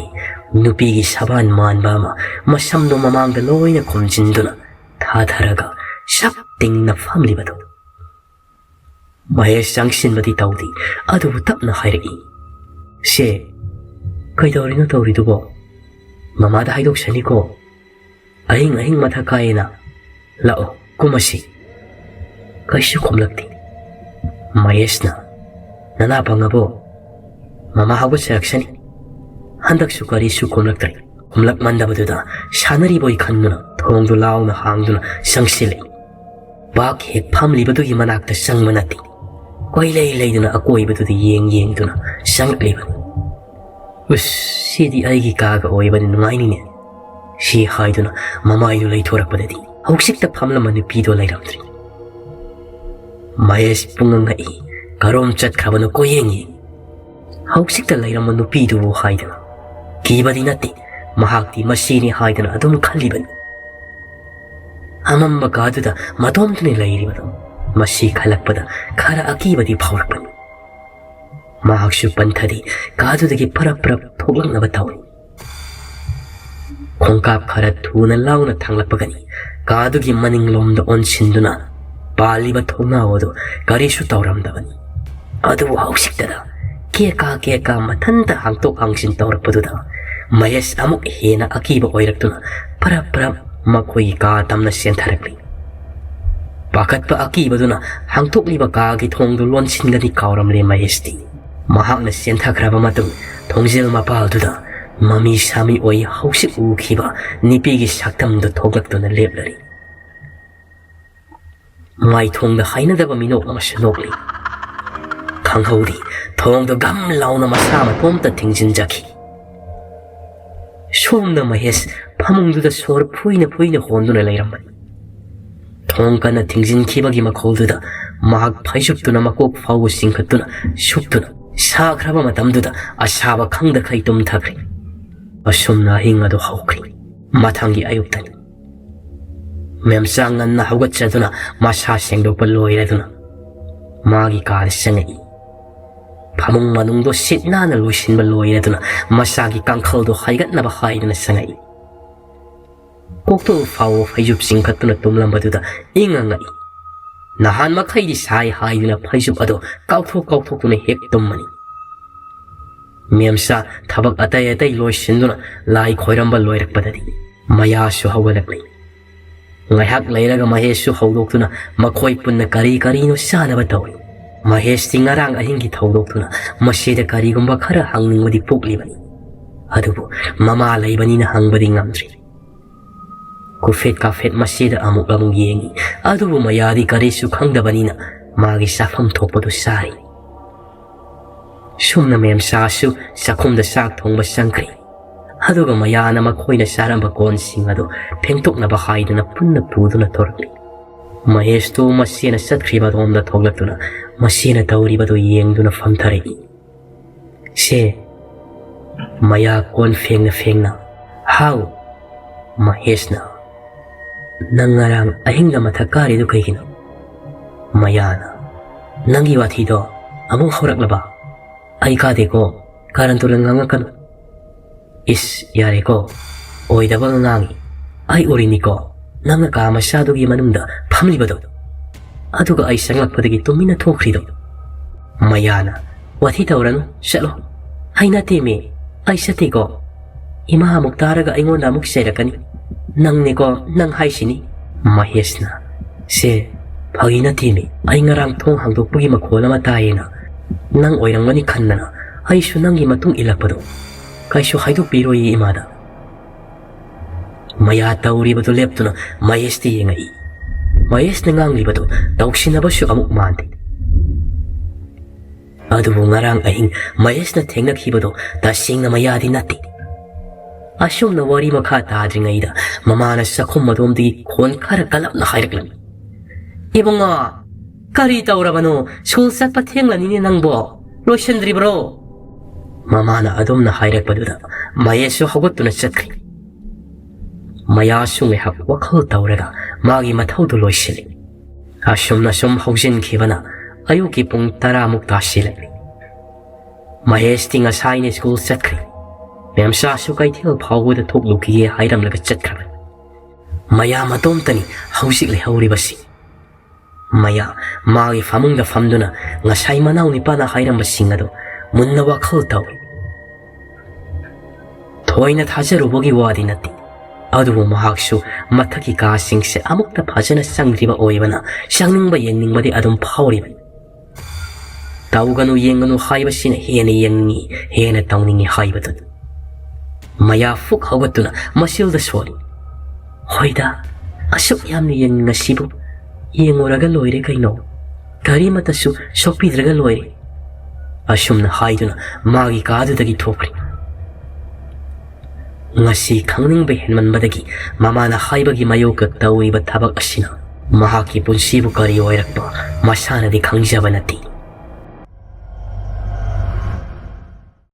ꯅꯨꯄꯤꯒꯤ ꯁꯕꯥꯟ ꯃꯥꯟꯕ ꯑꯃ ꯃꯁꯝꯗꯣ ꯃꯃꯥꯡꯗ ꯂꯣꯏꯅ ꯈꯨꯝꯖꯤꯟꯗꯨꯅ ꯍꯥꯊꯔꯒ ꯁꯛ ꯇꯤꯡꯅ ꯐꯝꯂꯤꯕꯗꯨ ꯃꯍꯦꯁ ꯆꯪꯁꯤꯟꯕꯗꯤ ꯇꯧꯗꯦ ꯑꯗꯨꯕꯨ ꯇꯞꯅ ꯍꯥꯏꯔꯛꯏ ꯁꯦ ꯀꯩꯗꯧꯔꯤꯅꯣ ꯇꯧꯔꯤꯗꯨꯕꯣ ꯃꯃꯥꯗ ꯍꯥꯏꯗꯣꯛꯁꯅꯤꯀꯣ ꯑꯍꯤꯡ ꯑꯍꯤꯡ ꯃꯊꯛ ꯀꯥꯏꯌꯦꯅ ꯂꯥꯛꯑꯣ ꯀꯨꯝꯃꯁꯤ ꯀꯩꯁꯨ ꯈꯨꯝꯂꯛꯇꯦ ꯃꯍꯦꯁꯅ ꯅꯅꯥ ꯄꯪꯉꯕꯣ ꯃꯃꯥ ꯍꯧꯒꯠꯆꯔꯛꯁꯅꯤ ꯍꯟꯗꯛꯁꯨ ꯀꯔꯤꯁꯨ ꯈꯨꯝꯂꯛꯇ꯭ꯔꯦ ꯈꯨꯝꯂꯛꯃꯟꯗꯕꯗꯨꯗ ꯁꯥꯟꯅꯔꯤꯕꯣꯏ ꯈꯟꯗꯨꯅ ꯊꯣꯡꯗꯨ ꯂꯥꯎꯅ ꯍꯥꯡꯗꯨꯅ ꯆꯪꯁꯤꯜꯂꯛꯏ ꯕꯥꯛ ꯍꯦꯛ ꯐꯝꯂꯤꯕꯗꯨꯒꯤ ꯃꯅꯥꯛꯇ ꯆꯪꯕ ꯅꯠꯇꯦ ꯀꯣꯏꯂꯩ ꯂꯩꯗꯨꯅ ꯑꯀꯣꯏꯕꯗꯨꯗ ꯌꯦꯡꯗꯨꯅ ꯆꯪꯂꯛꯂꯤꯕꯅꯤ ꯎꯁ ꯁꯤꯗꯤ ꯑꯩꯒꯤ ꯀꯥꯒ ꯑꯣꯏꯕꯅꯤ ꯅꯨꯡꯉꯥꯏꯅꯤꯅꯦ ꯁꯤ ꯍꯥꯏꯗꯨꯅ ꯃꯃꯥꯏꯗꯨ ꯂꯩꯊꯣꯔꯛꯄꯗꯗꯤ ꯍꯧꯖꯤꯛꯇ ꯐꯝꯂꯝꯕ ꯅꯨꯄꯤꯗꯣ ꯂꯩꯔꯝꯗ꯭ꯔꯤ ꯃꯍꯦꯁ ꯄꯨꯡꯉꯛꯏ ꯀꯔꯣꯝ ꯆꯠꯈ꯭ꯔꯕꯅꯣ ꯀꯣꯌꯦꯡ ꯍꯧꯖꯤꯛꯇ ꯂꯩꯔꯝꯕ ꯅꯨꯄꯤꯗꯨꯕꯨ ꯍꯥꯏꯗꯅ ꯀꯤꯕꯗꯤ ꯅꯠꯇꯦ ꯃꯍꯥꯛꯇꯤ ꯃꯁꯤꯅꯤ ꯍꯥꯏꯗꯅ ꯑꯗꯨꯝ ꯈꯜꯂꯤꯕꯅꯤ ꯑꯃꯝꯕ ꯀꯥꯗꯨꯗ ꯃꯇꯣꯝꯇꯅ ꯂꯩꯔꯤꯕꯗꯨ ꯃꯁꯤ ꯈꯜꯂꯛꯄꯗ ꯈꯔ ꯑꯀꯤꯕꯗꯤ ꯐꯥꯎꯔꯛꯄꯅꯤ ꯃꯍꯥꯛꯁꯨ ꯄꯟꯊꯗꯤ ꯀꯥꯗꯨꯗꯒꯤ ꯐꯔꯞ ꯐꯔꯞ ꯊꯣꯛꯂꯛꯅꯕ ꯇꯧꯏ ꯈꯣꯡꯀꯥꯞ ꯈꯔ ꯊꯨꯅ ꯂꯥꯎꯅ ꯊꯥꯡꯂꯛꯄꯒꯅꯤ ꯀꯥꯗꯨꯒꯤ ꯃꯅꯤꯡꯂꯣꯝꯗ ꯑꯣꯟꯁꯤꯟꯗꯨꯅ ꯄꯥꯜꯂꯤꯕ ꯊꯣꯡꯅꯥꯎ ꯑꯗꯨ ꯀꯔꯤꯁꯨ ꯇꯧꯔꯝꯗꯕꯅꯤ ꯑꯗꯨꯕꯨ ꯍꯧꯖꯤꯛꯇꯗ ꯀꯦꯀꯥ ꯃꯊꯟꯇ ꯍꯥꯡꯇꯣꯛ ꯍꯥꯡꯖꯤꯟ ꯇꯧꯔꯛꯄꯗꯨꯗ ꯃꯍꯦꯁ ꯑꯃꯨꯛ ꯍꯦꯟꯅ ꯑꯀꯤꯕ ꯑꯣꯏꯔꯛꯇꯨꯅ ꯐꯔꯞ ꯐꯔꯞ ꯃꯈꯣꯏꯒꯤ ꯀꯥ ꯇꯝꯅ ꯆꯦꯟꯊꯔꯛꯂꯤ ꯄꯥꯈꯠꯄ ꯑꯀꯤꯕꯗꯨꯅ ꯍꯥꯡꯇꯣꯛꯂꯤꯕ ꯀꯥꯒꯤ ꯊꯣꯡꯗꯨ ꯂꯣꯟꯁꯤꯟꯒꯅꯤ ꯀꯥꯎꯔꯝꯂꯦ ꯃꯍꯦꯁꯇꯤ ꯃꯍꯥꯛꯅ ꯆꯦꯟꯊꯈ꯭ꯔꯕ ꯃꯇꯨꯡ ꯊꯣꯡꯖꯦꯜ ꯃꯄꯥꯜꯗꯨꯗ ꯃꯃꯤ ꯁꯥꯃꯤ ꯑꯣꯏ ꯍꯧꯖꯤꯛ ꯎꯈꯤꯕ ꯅꯨꯄꯤꯒꯤ ꯁꯛꯇꯝꯗꯨ ꯊꯣꯛꯂꯛꯇꯨꯅ ꯂꯦꯞꯂꯔꯤ ꯃꯥꯏꯊꯣꯡꯗ ꯍꯩꯅꯗꯕ ꯃꯤꯅꯣꯛ ꯑꯃꯁꯨ ꯅꯣꯛꯂꯤ ꯈꯪꯍꯧꯗꯦ ꯊꯣꯡꯗꯨ ꯒꯝ ꯂꯥꯎꯅ ꯃꯁꯥ ꯃꯇꯣꯝꯇ ꯊꯤꯡꯖꯤꯟꯖꯈꯤ ꯁꯣꯝꯗ ꯃꯍꯦꯁ ꯐꯃꯨꯡꯗꯨꯗ ꯁꯣꯔ ꯐꯨꯏꯅ ꯍꯣꯟꯗꯨꯅ ꯂꯩꯔꯝꯕꯅꯤ ꯊꯣꯡ ꯀꯟꯅ ꯊꯤꯡꯖꯤꯟꯈꯤꯕꯒꯤ ꯃꯈꯣꯜꯗꯨꯗ ꯃꯍꯥꯛ ꯐꯩꯖꯨꯞꯇꯨꯅ ꯃꯀꯣꯛ ꯐꯥꯎꯕ ꯆꯤꯡꯈꯠꯇꯨꯅ ꯁꯨꯞꯇꯨꯅ ꯁꯥꯈ꯭ꯔꯕ ꯃꯇꯝꯗꯨꯗ ꯑꯁꯥꯕ ꯈꯪꯗꯈꯩ ꯇꯨꯝꯊꯈ꯭ꯔꯤ ꯑꯁꯨꯝꯅ ꯑꯍꯤꯡ ꯑꯗꯨ ꯍꯧꯈ꯭ꯔꯤ ꯃꯊꯪꯒꯤ ꯑꯌꯨꯛꯇꯅꯤ ꯃꯦꯝꯆꯥ ꯉꯟꯅ ꯍꯧꯒꯠꯆꯗꯨꯅ ꯃꯁꯥ ꯁꯦꯡꯗꯣꯛꯄ ꯂꯣꯏꯔꯗꯨꯅ ꯃꯥꯒꯤ ꯀꯥꯗ ꯆꯪꯉꯛꯏ ꯐꯃꯨꯡ ꯃꯅꯨꯡꯗꯣ ꯁꯤꯠ ꯅꯥꯟꯅ ꯂꯣꯏꯁꯤꯟꯕ ꯂꯣꯏꯔꯗꯨꯅ ꯃꯁꯥꯒꯤ ꯀꯥꯡꯈꯜꯗꯣ ꯍꯥꯏꯒꯠꯅꯕ ꯍꯥꯏꯗꯨꯅ ꯆꯪꯉꯛꯏ ꯀꯣꯛꯇꯣꯛ ꯐꯥꯎꯕ ꯐꯩꯖꯨꯞ ꯆꯤꯡꯈꯠꯇꯨꯅ ꯇꯨꯝꯂꯝꯕꯗꯨꯗ ꯏꯪꯉꯛꯏ ꯅꯍꯥꯟ ꯃꯈꯩꯗꯤ ꯁꯥꯏ ꯍꯥꯏꯗꯨꯅ ꯐꯩꯖꯨꯞ ꯑꯗꯣ ꯀꯥꯎꯊꯣꯛꯇꯨꯅ ꯍꯦꯛ ꯇꯨꯝꯃꯅꯤ ꯃꯦꯝꯆꯥ ꯊꯕꯛ ꯑꯇꯩ ꯂꯣꯏꯁꯤꯟꯗꯨꯅ ꯂꯥꯏ ꯈꯣꯏꯔꯝꯕ ꯂꯣꯏꯔꯛꯄꯗꯗꯤ ꯃꯌꯥꯁꯨ ꯍꯧꯒꯠꯂꯛꯂꯤ ꯉꯥꯏꯍꯥꯛ ꯂꯩꯔꯒ ꯃꯍꯦꯁꯁꯨ ꯍꯧꯗꯣꯛꯇꯨꯅ ꯃꯈꯣꯏ ꯄꯨꯟꯅ ꯀꯔꯤꯅꯣ ꯆꯥꯅꯕ ꯇꯧꯏ ꯃꯍꯦꯁꯇꯤ ꯉꯔꯥꯡ ꯑꯍꯤꯡꯒꯤ ꯊꯧꯗꯣꯛꯇꯨꯅ ꯃꯁꯤꯗ ꯀꯔꯤꯒꯨꯝꯕ ꯈꯔ ꯍꯪꯅꯤꯡꯕꯗꯤ ꯄꯣꯛꯂꯤꯕꯅꯤ ꯑꯗꯨꯕꯨ ꯃꯃꯥ ꯂꯩꯕꯅꯤꯅ ꯍꯪꯕꯗꯤ ꯉꯝꯗ꯭ꯔꯤ ꯀꯨꯐꯦꯠ ꯀꯥꯐꯦꯠ ꯃꯁꯤꯗ ꯑꯃꯨꯛ ꯌꯦꯡꯉꯤ ꯑꯗꯨꯕꯨ ꯃꯌꯥꯗꯤ ꯀꯔꯤꯁꯨ ꯈꯪꯗꯕꯅꯤꯅ ꯃꯥꯒꯤ ꯆꯥꯐꯝ ꯊꯣꯛꯄꯗꯨ ꯆꯥꯔꯤ ꯁꯨꯝꯅ ꯃꯦꯝꯆꯥꯁꯨ ꯆꯥꯛꯈꯨꯝꯗ ꯆꯥꯛ ꯊꯣꯡꯕ ꯆꯪꯈ꯭ꯔꯤ ꯑꯗꯨꯒ ꯃꯌꯥꯅ ꯃꯈꯣꯏꯅ ꯆꯥꯔꯝꯕ ꯀꯣꯟꯁꯤꯡ ꯑꯗꯨ ꯐꯦꯡꯗꯣꯛꯅꯕ ꯍꯥꯏꯗꯨꯅ ꯄꯨꯟꯅ ꯄꯨꯗꯨꯅ ꯊꯣꯔꯛꯂꯤ ꯃꯍꯦꯁꯇꯨ ꯃꯁꯤꯅ ꯆꯠꯈ꯭ꯔꯤꯕꯔꯣꯝꯗ ꯊꯣꯛꯂꯛꯇꯨꯅ ꯃꯁꯤꯅ ꯇꯧꯔꯤꯕꯗꯨ ꯌꯦꯡꯗꯨꯅ ꯐꯝꯊꯔꯛꯏ ꯁꯦ ꯃꯌꯥ ꯀꯣꯟ ꯐꯦꯡꯅ ꯍꯥꯎ ꯃꯍꯦꯁꯅ ꯅꯪ ꯉꯔꯥꯡ ꯑꯍꯤꯡꯗ ꯃꯊꯛ ꯀꯥꯔꯤꯗꯨ ꯀꯩꯒꯤꯅꯣ ꯃꯌꯥꯅ ꯅꯪꯒꯤ ꯋꯥꯊꯤꯗꯣ ꯑꯃꯨꯛ ꯍꯧꯔꯛꯂꯕ ꯑꯩ ꯀꯥꯗꯦꯀꯣ ꯀꯥꯔꯟ ꯇꯨꯔꯟ ꯉꯥꯡꯉꯛꯀꯅꯨ ꯏꯁ ꯌꯥꯔꯦꯀꯣ ꯑꯣꯏꯗꯕ ꯉꯥꯡꯉꯤ ꯑꯩ ꯎꯔꯤꯅꯤꯀꯣ ꯅꯪꯅ ꯀꯥ ꯃꯆꯥꯗꯨꯒꯤ ꯃꯅꯨꯡꯗ ꯐꯝꯂꯤꯕꯗꯣ ꯑꯗꯨꯒ ꯑꯩ ꯆꯪꯂꯛꯄꯗꯒꯤ ꯇꯨꯃꯤꯟꯅ ꯊꯣꯛꯈ꯭ꯔꯤꯗꯣ ꯃꯌꯥꯅ ꯋꯥꯊꯤ ꯇꯧꯔꯅꯨ ꯆꯠꯂꯣ ꯑꯩ ꯅꯠꯇꯦꯃꯤ ꯑꯩ ꯆꯠꯇꯦꯀꯣ ꯏꯃꯥ ꯑꯃꯨꯛ ꯇꯥꯔꯒ ꯑꯩꯉꯣꯟꯗ ꯑꯃꯨꯛ ꯆꯩꯔꯛꯀꯅꯤ ꯅꯪꯅꯦꯀꯣ ꯅꯪ ꯍꯥꯏꯁꯤꯅꯤ ꯃꯍꯦꯁꯅ ꯁꯦ ꯐꯥꯒꯤ ꯅꯠꯇꯦꯃꯤ ꯑꯩ ꯉꯔꯥꯡ ꯊꯣꯡ ꯍꯥꯡꯗꯣꯛꯄꯒꯤ ꯃꯈꯣꯜ ꯑꯃ ꯇꯥꯏꯌꯦꯅ ꯅꯪ ꯑꯣꯏꯔꯝꯒꯅꯤ ꯈꯟꯗꯅ ꯑꯩꯁꯨ ꯅꯪꯒꯤ ꯃꯇꯨꯡ ꯏꯜꯂꯛꯄꯗꯣ ꯀꯩꯁꯨ ꯍꯥꯏꯗꯣꯛꯄꯤꯔꯣꯏꯌꯦ ꯏꯃꯥꯗ ꯃꯌꯥ ꯇꯧꯔꯤꯕꯗꯨ ꯂꯦꯞꯇꯨꯅ ꯃꯍꯦꯁꯇ ꯌꯦꯡꯉꯛꯏ ꯃꯍꯦꯁꯅ ꯉꯥꯡꯂꯤꯕꯗꯨ ꯇꯧꯁꯤꯟꯅꯕꯁꯨ ꯑꯃꯨꯛ ꯃꯥꯟꯗꯦ ꯑꯗꯨꯕꯨ ꯉꯔꯥꯡ ꯑꯍꯤꯡ ꯃꯍꯦꯁꯅ ꯊꯦꯡꯅꯈꯤꯕꯗꯨ ꯇꯁꯦꯡꯅ ꯃꯌꯥꯗꯤ ꯅꯠꯇꯦ ꯑꯁꯨꯝꯅ ꯋꯥꯔꯤ ꯃꯈꯥ ꯇꯥꯗ꯭ꯔꯤꯉꯩꯗ ꯃꯃꯥꯅ ꯆꯥꯛꯈꯨꯝ ꯑꯗꯣꯝꯗꯒꯤ ꯈꯣꯟ ꯈꯔ ꯀꯜꯂꯞꯅ ꯍꯥꯏꯔꯛꯂꯝꯃꯤ ꯏꯕꯨꯡꯉꯣ ꯀꯔꯤ ꯇꯧꯔꯕꯅꯣ ꯁ꯭ꯀꯨꯜ ꯆꯠꯄ ꯊꯦꯡꯂꯅꯤꯅꯦ ꯅꯪꯕꯣ ꯂꯣꯏꯁꯤꯟꯗ꯭ꯔꯤꯕ꯭ꯔꯣ ꯃꯃꯥꯅ ꯑꯗꯨꯝꯅ ꯍꯥꯏꯔꯛꯄꯗꯨꯗ ꯃꯍꯦꯁꯁꯨ ꯍꯧꯒꯠꯇꯨꯅ ꯆꯠꯈ꯭ꯔꯤ ꯃꯌꯥꯁꯨ ꯉꯥꯏꯍꯥꯛ ꯋꯥꯈꯜ ꯇꯧꯔꯒ ꯃꯥꯒꯤ ꯃꯊꯧꯗꯨ ꯂꯣꯏꯁꯤꯜꯂꯤ ꯑꯁꯨꯝꯅ ꯁꯨꯝ ꯍꯧꯖꯤꯟꯈꯤꯕꯅ ꯑꯌꯨꯛꯀꯤ ꯄꯨꯡ 10 ꯇꯥꯁꯤꯜꯂꯛꯂꯤ ꯃꯍꯦꯁꯇꯤ ꯉꯁꯥꯏꯅ ꯁ꯭ꯀꯨꯜ ꯆꯠꯈ꯭ꯔꯤ ꯃꯦꯝꯆꯥꯁꯨ ꯀꯩꯊꯦꯜ ꯐꯥꯎꯕꯗ ꯊꯣꯛꯂꯨꯈꯤꯒꯦ ꯍꯥꯏꯔꯝꯂꯒ ꯆꯠꯈ꯭ꯔꯕꯅꯤ ꯃꯌꯥꯝ ꯑꯇꯣꯝꯇꯅꯤ ꯍꯧꯖꯤꯛ ꯂꯩꯍꯧꯔꯤꯕꯁꯤ꯫ ꯃꯌꯥ ꯃꯥꯒꯤ ꯐꯃꯨꯡꯗ ꯐꯝꯗꯨꯅ ꯉꯁꯥꯏ ꯃꯅꯥꯎ ꯅꯤꯄꯥꯅ ꯍꯥꯏꯔꯝꯕꯁꯤꯡ ꯑꯗꯨ ꯃꯨꯟꯅ ꯋꯥꯈꯜ ꯇꯧꯏ꯫ ꯊꯣꯏꯅ ꯊꯥꯖꯔꯨꯕꯒꯤ ꯋꯥꯗꯤ ꯅꯠꯇꯦ, ꯑꯗꯨꯕꯨ ꯃꯍꯥꯛꯁꯨ ꯃꯊꯛꯀꯤ ꯀꯥꯁꯤꯡꯁꯦ ꯑꯃꯨꯛꯇ ꯐꯖꯅ ꯆꯪꯗ꯭ꯔꯤꯕ ꯑꯣꯏꯕꯅ ꯆꯪꯅꯤꯡꯕ ꯌꯦꯡꯅꯤꯡꯕꯗꯤ ꯑꯗꯨꯝ ꯐꯥꯎꯔꯤꯕꯅꯤ꯫ ꯇꯧꯒꯅꯨ ꯌꯦꯡꯒꯅꯨ ꯍꯥꯏꯕꯁꯤꯅ ꯍꯦꯟꯅ ꯌꯦꯡꯅꯤꯡꯉꯤ, ꯍꯦꯟꯅ ꯇꯧꯅꯤꯡꯉꯤ ꯍꯥꯏꯕꯗꯨꯅꯤ꯫ ꯃꯌꯥ ꯐꯨꯛ ꯍꯧꯒꯠꯇꯨꯅ ꯃꯆꯤꯜꯗ ꯁꯣꯜꯂꯤ꯫ ꯍꯣꯏꯗ, ꯑꯁꯨꯛ ꯌꯥꯝꯅ ꯌꯦꯡꯅꯤꯡꯉꯁꯤꯕꯨ ꯌꯦꯡꯉꯨꯔꯒ ꯂꯣꯏꯔꯦ ꯀꯩꯅꯣ, ꯀꯔꯤꯃꯇꯁꯨ ꯁꯣꯛꯄꯤꯗ꯭ꯔꯒ ꯂꯣꯏꯔꯦ꯫ ꯑꯁꯨꯝꯅ ꯍꯥꯏꯗꯨꯅ ꯃꯥꯒꯤ ꯀꯥꯗꯨꯗꯒꯤ ꯊꯣꯛꯈ꯭ꯔꯤ꯫ ꯉꯁꯤ ꯈꯪꯅꯤꯡꯕ ꯍꯦꯟꯃꯟꯕꯗꯒꯤ ꯃꯃꯥꯅ ꯍꯥꯏꯕꯒꯤ ꯃꯥꯌꯣꯛꯇ ꯇꯧꯔꯤꯕ ꯊꯕꯛ ꯑꯁꯤꯅ ꯃꯍꯥꯛꯀꯤ ꯄꯨꯟꯁꯤꯕꯨ ꯀꯔꯤ ꯑꯣꯏꯔꯛꯄ ꯃꯁꯥꯅꯗꯤ ꯈꯪꯖꯕ ꯅꯠꯇꯦ꯫